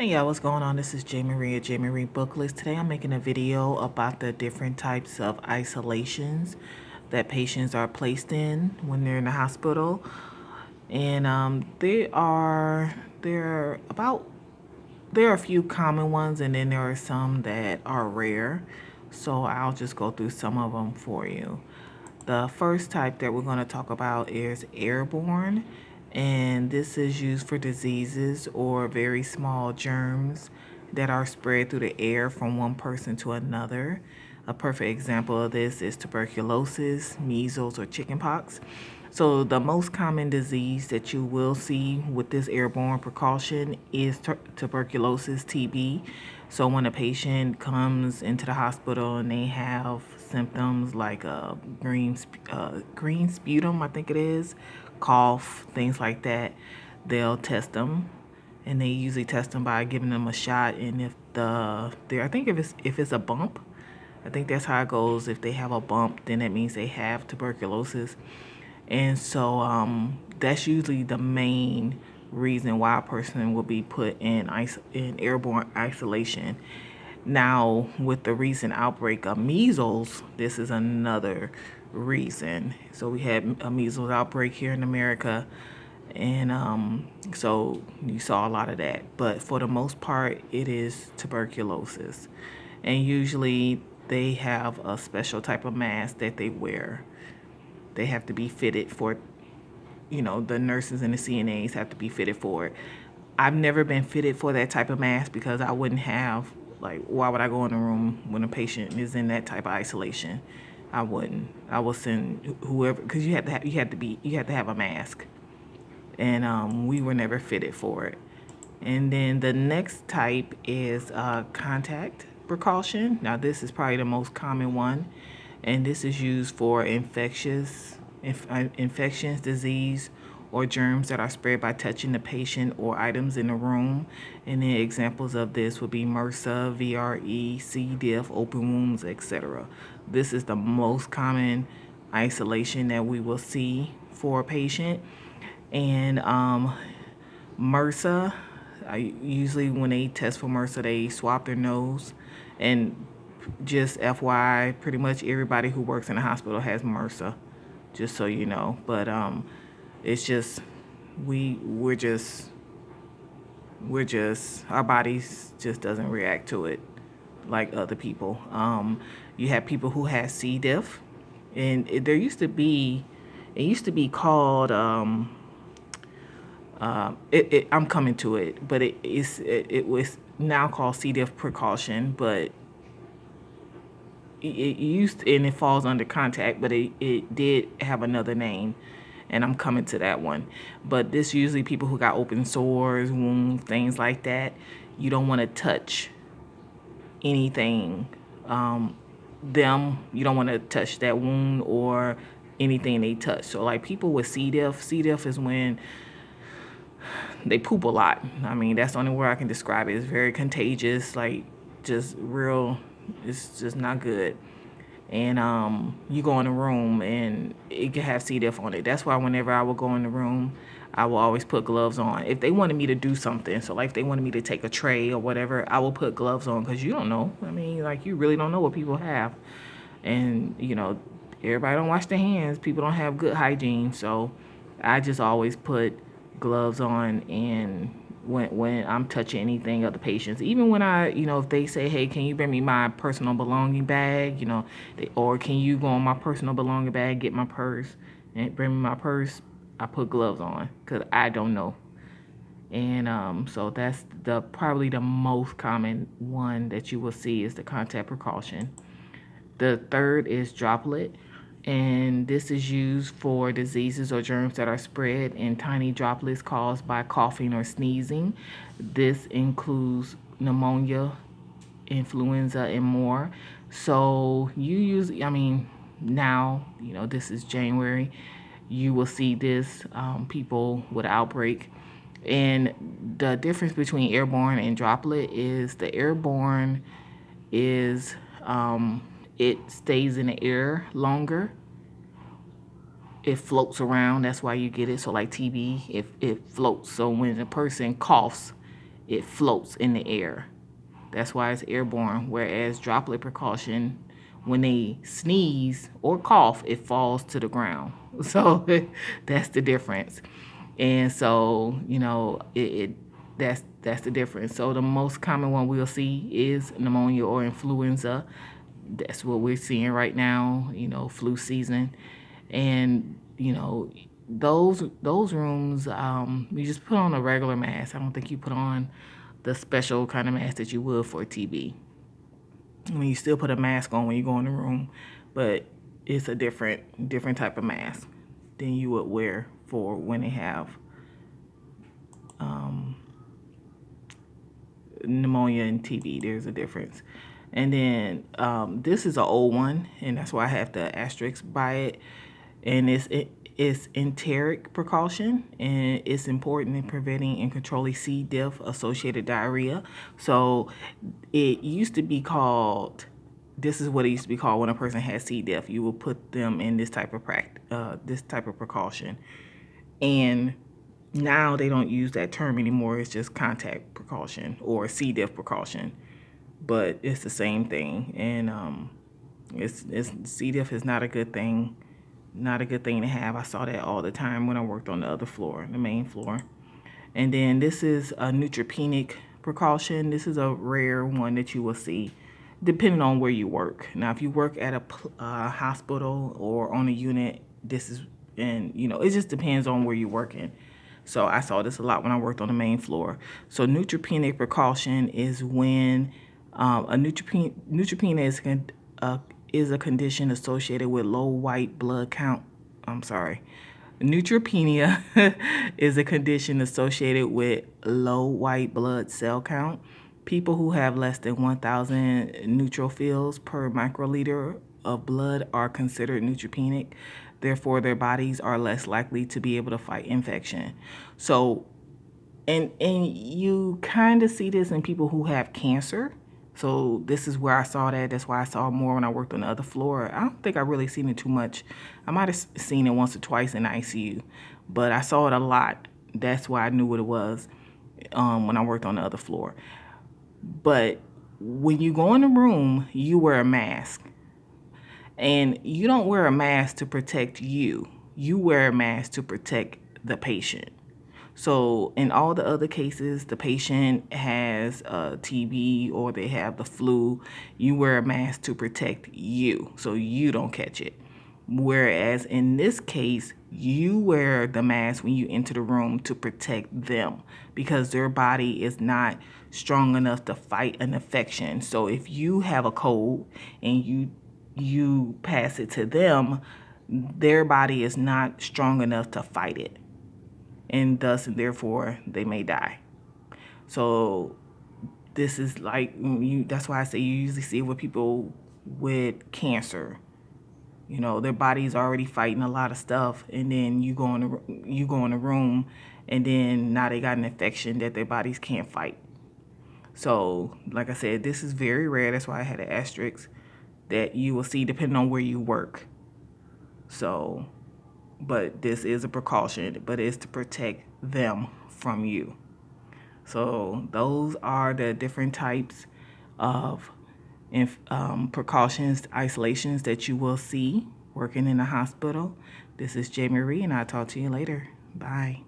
Hey y'all, what's going on? This is J. Marie at J. Marie Booklist. Today I'm making a video about the different types of isolations that patients are placed in when they're in the hospital. And there are a few common ones, and then there are some that are rare. So I'll just go through some of them for you. The first type that we're going to talk about is airborne, and this is used for diseases or very small germs that are spread through the air from one person to another. A perfect example of this is tuberculosis, measles, or chickenpox. So the most common disease that you will see with this airborne precaution is tuberculosis, TB. So when a patient comes into the hospital and they have symptoms like green sputum, I think it is, cough, things like that, they'll test them, and they usually test them by giving them a shot. And if it's a bump, I think that's how it goes. If they have a bump, then that means they have tuberculosis. And so that's usually the main reason why a person will be put in airborne isolation. Now, with the recent outbreak of measles, this is another reason. So we had a measles outbreak here in America, and so you saw a lot of that. But for the most part, it is tuberculosis. And usually they have a special type of mask that they wear. They have to be fitted for, the nurses and the CNAs have to be fitted for it. I've never been fitted for that type of mask because I wouldn't have, why would I go in a room when a patient is in that type of isolation? I wouldn't. I will send whoever, because you have to have a mask. And we were never fitted for it. And then the next type is contact precaution. Now this is probably the most common one, and this is used for infections, disease, or germs that are spread by touching the patient or items in the room. And the examples of this would be MRSA, VRE, C. diff, open wounds, etc. This is the most common isolation that we will see for a patient. And MRSA, usually when they test for MRSA, they swab their nose. And just FYI, pretty much everybody who works in the hospital has MRSA, just so you know. But it's just we're just our bodies just doesn't react to it like other people. You have people who have C. diff, and it used to be called I'm coming to it, but it was now called C. diff precaution, but it falls under contact, but it did have another name, and I'm coming to that one. But this usually people who got open sores, wounds, things like that. You don't want to touch anything. You don't want to touch that wound or anything they touch. So like people with C. diff is when they poop a lot. I mean, that's the only word I can describe it. It's very contagious, it's just not good. And you go in a room and it can have C. diff on it. That's why whenever I would go in the room, I will always put gloves on. If they wanted me to do something, so if they wanted me to take a tray or whatever, I will put gloves on, because you don't know. I mean, you really don't know what people have. And, everybody don't wash their hands. People don't have good hygiene. So I just always put gloves on, and when I'm touching anything of the patients, even when if they say, hey, can you bring me my personal belonging bag, or can you go on my personal belonging bag, get my purse, and bring me my purse, I put gloves on, because I don't know. And so that's probably the most common one that you will see is the contact precaution. The third is droplet, and this is used for diseases or germs that are spread in tiny droplets caused by coughing or sneezing. This includes pneumonia, influenza, and more. So you usually, now, this is January, you will see this, people with outbreak. And the difference between airborne and droplet is the airborne is it stays in the air longer. It floats around. That's why you get it. So like TB, it floats. So when a person coughs, it floats in the air. That's why it's airborne. Whereas droplet precaution, when they sneeze or cough, it falls to the ground. So that's the difference. And so, that's the difference. So the most common one we'll see is pneumonia or influenza. That's what we're seeing right now, flu season. And, those rooms, you just put on a regular mask. I don't think you put on the special kind of mask that you would for TB. I mean, you still put a mask on when you go in the room, but it's a different type of mask than you would wear for when they have pneumonia and TB. There's a difference. And then this is an old one, and that's why I have the asterisk by it. And it's enteric precaution, and it's important in preventing and controlling C. diff associated diarrhea. So it used to be called, this is what it used to be called when a person has C. diff. You will put them in this type of precaution. And now they don't use that term anymore. It's just contact precaution or C. diff precaution, but it's the same thing. And it's C. diff is not a good thing. Not a good thing to have. I saw that all the time when I worked on the other floor, the main floor. And then this is a neutropenic precaution. This is a rare one that you will see depending on where you work. Now, if you work at a hospital or on a unit, it just depends on where you're working. So I saw this a lot when I worked on the main floor. So neutropenic precaution is when neutropenia is a condition associated with low white blood count. Neutropenia is a condition associated with low white blood cell count. People who have less than 1,000 neutrophils per microliter of blood are considered neutropenic. Therefore, their bodies are less likely to be able to fight infection. So, and you kind of see this in people who have cancer. So this is where I saw that. That's why I saw more when I worked on the other floor. I don't think I really seen it too much. I might have seen it once or twice in the ICU, but I saw it a lot. That's why I knew what it was when I worked on the other floor. But when you go in the room, you wear a mask. And you don't wear a mask to protect you. You wear a mask to protect the patient. So in all the other cases, the patient has TB or they have the flu, you wear a mask to protect you so you don't catch it. Whereas in this case, you wear the mask when you enter the room to protect them because their body is not strong enough to fight an infection. So if you have a cold and you pass it to them, their body is not strong enough to fight it. And thus, and therefore, they may die. So this is that's why I say you usually see it with people with cancer. Their body's already fighting a lot of stuff, and then you go in the room, and then now they got an infection that their bodies can't fight. So, like I said, this is very rare. That's why I had an asterisk that you will see depending on where you work. So, but this is a precaution, but it's to protect them from you. So those are the different types of precautions, isolations that you will see working in a hospital. This is J. Marie, and I'll talk to you later. Bye.